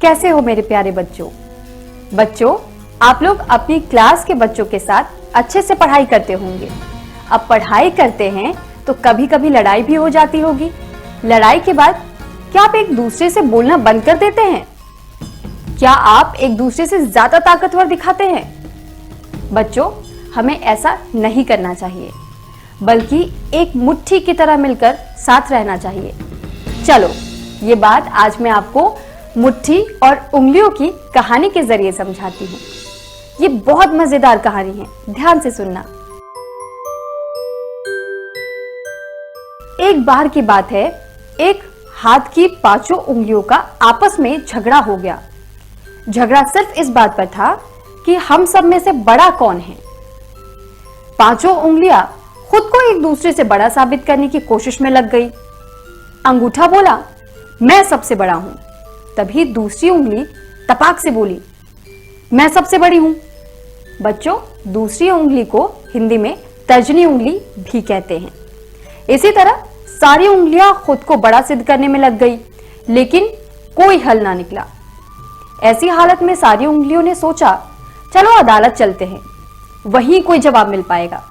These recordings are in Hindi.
कैसे हो मेरे प्यारे बच्चों। बच्चों, आप लोग अपनी क्लास के बच्चों के साथ अच्छे से पढ़ाई करते होंगे। अब पढ़ाई करते हैं तो कभी कभी लड़ाई भी हो जाती होगी। लड़ाई के बाद क्या आप एक दूसरे से बोलना बंद कर देते हैं? क्या आप एक दूसरे से ज्यादा ताकतवर दिखाते हैं? बच्चों, हमें ऐसा नहीं करना चाहिए, बल्कि एक मुट्ठी की तरह मिलकर साथ रहना चाहिए। चलो, ये बात आज मैं आपको मुट्ठी और उंगलियों की कहानी के जरिए समझाती हूँ। ये बहुत मजेदार कहानी है, ध्यान से सुनना। एक बार की बात है, एक हाथ की पांचों उंगलियों का आपस में झगड़ा हो गया। झगड़ा सिर्फ इस बात पर था कि हम सब में से बड़ा कौन है। पांचों उंगलियां खुद को एक दूसरे से बड़ा साबित करने की कोशिश में लग गई। अंगूठा बोला, मैं सबसे बड़ा हूं। तभी दूसरी उंगली तपाक से बोली, मैं सबसे बड़ी हूं। बच्चों, दूसरी उंगली को हिंदी में तर्जनी उंगली भी कहते हैं। इसी तरह सारी उंगलियां खुद को बड़ा सिद्ध करने में लग गई, लेकिन कोई हल ना निकला। ऐसी हालत में सारी उंगलियों ने सोचा, चलो अदालत चलते हैं, वहीं कोई जवाब मिल पाएगा।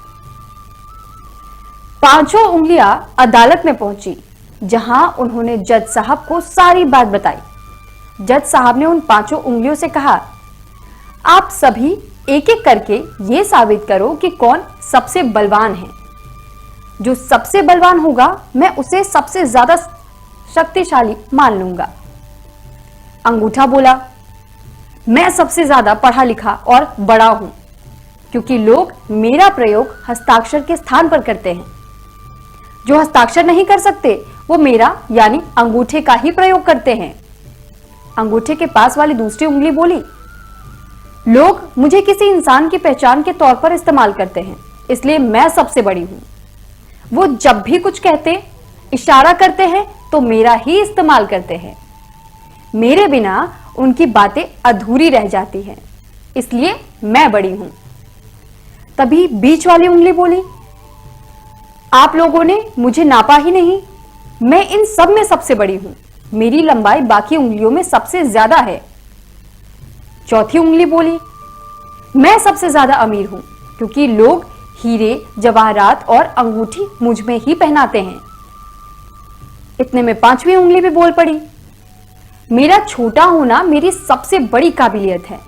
पांचों उंगलियां अदालत में पहुंची, जहां उन्होंने जज साहब को सारी बात बताई। जज साहब ने उन पांचों उंगलियों से कहा, आप सभी एक एक करके यह साबित करो कि कौन सबसे बलवान है। जो सबसे बलवान होगा, मैं उसे सबसे ज्यादा शक्तिशाली मान लूंगा। अंगूठा बोला, मैं सबसे ज्यादा पढ़ा लिखा और बड़ा हूं, क्योंकि लोग मेरा प्रयोग हस्ताक्षर के स्थान पर करते हैं। जो हस्ताक्षर नहीं कर सकते, वो मेरा यानी अंगूठे का ही प्रयोग करते हैं। अंगूठे के पास वाली दूसरी उंगली बोली, लोग मुझे किसी इंसान की पहचान के तौर पर इस्तेमाल करते हैं, इसलिए मैं सबसे बड़ी हूं। वो जब भी कुछ कहते, इशारा करते हैं तो मेरा ही इस्तेमाल करते हैं। मेरे बिना उनकी बातें अधूरी रह जाती हैं, इसलिए मैं बड़ी हूं। तभी बीच वाली उंगली बोली, आप लोगों ने मुझे नापा ही नहीं, मैं इन सब में सबसे बड़ी हूं। मेरी लंबाई बाकी उंगलियों में सबसे ज्यादा है। चौथी उंगली बोली, मैं सबसे ज्यादा अमीर हूं, क्योंकि लोग हीरे, जवाहरात और अंगूठी मुझ में ही पहनाते हैं। इतने में पांचवी उंगली भी बोल पड़ी, मेरा छोटा होना मेरी सबसे बड़ी काबिलियत है।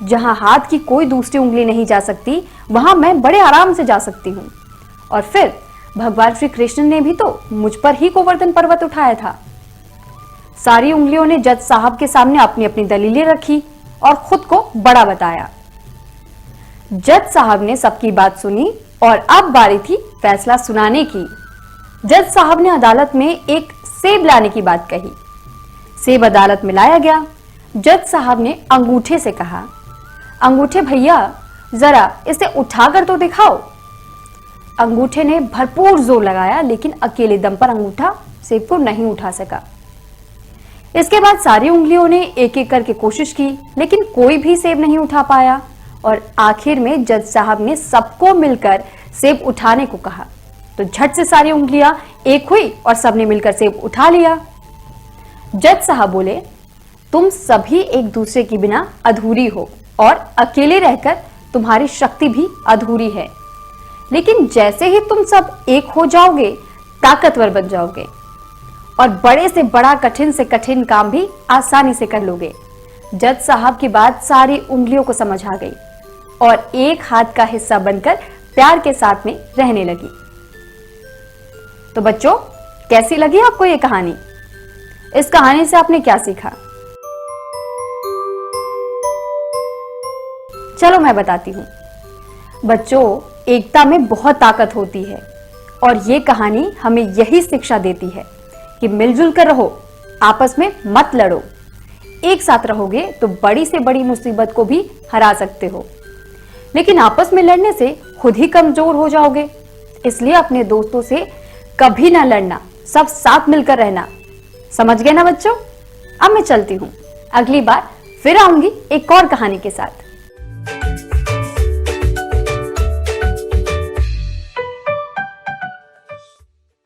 जहां हाथ की कोई दूसरी उंगली नहीं जा सकती, वहां मैं बड़े आराम से जा सकती हूं। और फिर भगवान श्री कृष्ण ने भी तो मुझ पर ही गोवर्धन पर्वत उठाया था। सारी उंगलियों ने जज साहब के सामने अपनी अपनी दलीलें रखी और खुद को बड़ा बताया। जज साहब ने सबकी बात सुनी और अब बारी थी फैसला सुनाने की। जज साहब ने अदालत में एक सेब लाने की बात कही। सेब अदालत में लाया गया। जज साहब ने अंगूठे से कहा, अंगूठे भैया, जरा इसे उठाकर तो दिखाओ। अंगूठे ने भरपूर जोर लगाया, लेकिन अकेले दम पर अंगूठा सेब को नहीं उठा सका। इसके बाद सारी उंगलियों ने एक एक करके कोशिश की, लेकिन कोई भी सेब नहीं उठा पाया। और आखिर में जज साहब ने सबको मिलकर सेब उठाने को कहा, तो झट से सारी उंगलियां एक हुई और सबने मिलकर सेब उठा लिया। जज साहब बोले, तुम सभी एक दूसरे के बिना अधूरी हो और अकेले रहकर तुम्हारी शक्ति भी अधूरी है। लेकिन जैसे ही तुम सब एक हो जाओगे, ताकतवर बन जाओगे और बड़े से बड़ा, कठिन से कठिन काम भी आसानी से कर लोगे। जज साहब की बात सारी उंगलियों को समझ आ गई और एक हाथ का हिस्सा बनकर प्यार के साथ में रहने लगी। तो बच्चों, कैसी लगी आपको ये कहानी? इस कहानी से आपने क्या सीखा? चलो मैं बताती हूं। बच्चों, एकता में बहुत ताकत होती है और ये कहानी हमें यही शिक्षा देती है कि मिलजुल कर रहो, आपस में मत लड़ो। एक साथ रहोगे तो बड़ी से बड़ी मुसीबत को भी हरा सकते हो, लेकिन आपस में लड़ने से खुद ही कमजोर हो जाओगे। इसलिए अपने दोस्तों से कभी ना लड़ना, सब साथ मिलकर रहना। समझ गए ना बच्चों? अब मैं चलती हूं, अगली बार फिर आऊंगी एक और कहानी के साथ।